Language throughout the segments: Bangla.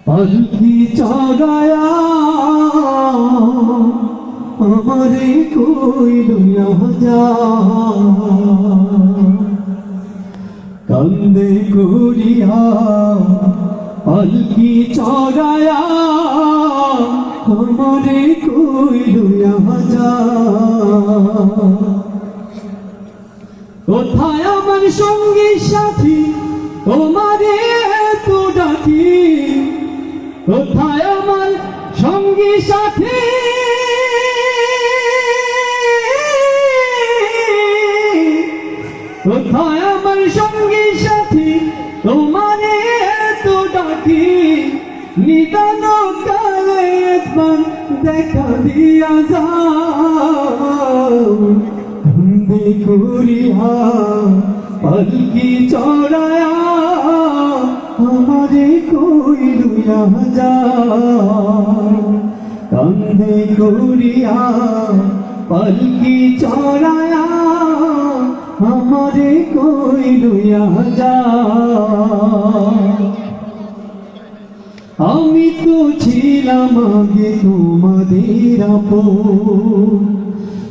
পালকি চড়ায়া আমারে কই লইয়া যা, কান্দে করিয়া পালকি চড়ায়া আমারে কই লইয়া যা। কোথায় আমার সঙ্গী সাথী তোমারে তো ডাকি, কোথায় আমার সঙ্গী সাথী, কোথায় আমার সঙ্গী সাথী তোমারে তো ডাকি, নিদান কালে একবার দেখা দিয়া যাও। বন্দে করিয়া পালকি চড়ায়া আমারে কই লইয়া যা, কান্দে করিয়া পালকি চড়ায়া আমারে কই লইয়া যা। আমি তো ছিলাম আগে তোমাদের আপন,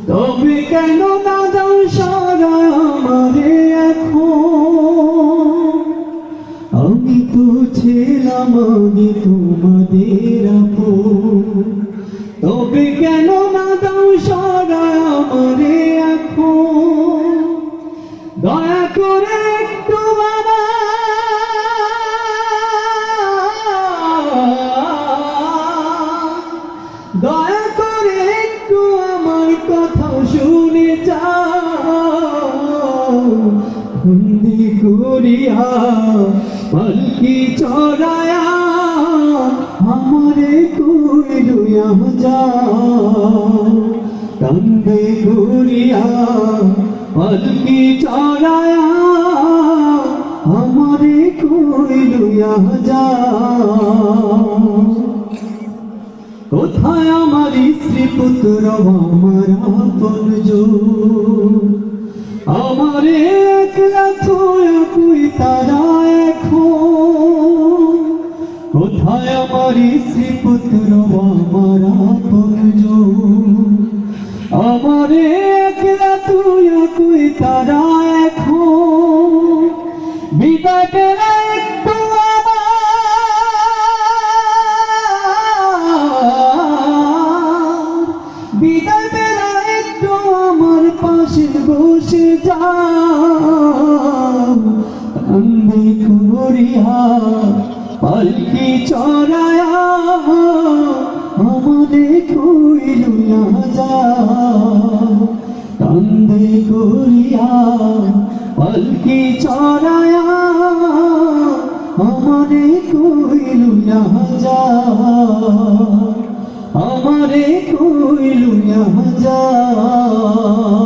তবে কেন দাদা সারা আমারে এখন। আমি তো ছিলাম আগে তোমাদের আপন, তবে কেন দাদা সারা আমারে এখন। দয়া করে একটু বাবা, দয়া করে একটু আমার কথা শুনে যাও। বন্দী করিয়া পালকি চড়ায়া আমারে কই লইয়া যাও। কান্দে করিয়া পালকি চড়ায়া আমারে কই লইয়া যাও। কোথায় আমার স্ত্রী পুত্র আমার আপনজন, আমারে একলা থুয়া কই তারা এখন। কোথায় আমার স্ত্রী পুত্র আমার আপনজন, আমারে একলা থুয়া কই তারা এখন। বিদায় বেলা একটু বিদায় বেলা একটু আমার পাশে বসে যাও। কান্দে করিয়া পালকি চড়ায়া আমারে কই লইয়া যাও। কান্দে করিয়া পালকি চড়ায়া আমারে কই লইয়া যাও। আমারে কই লইয়া যাও।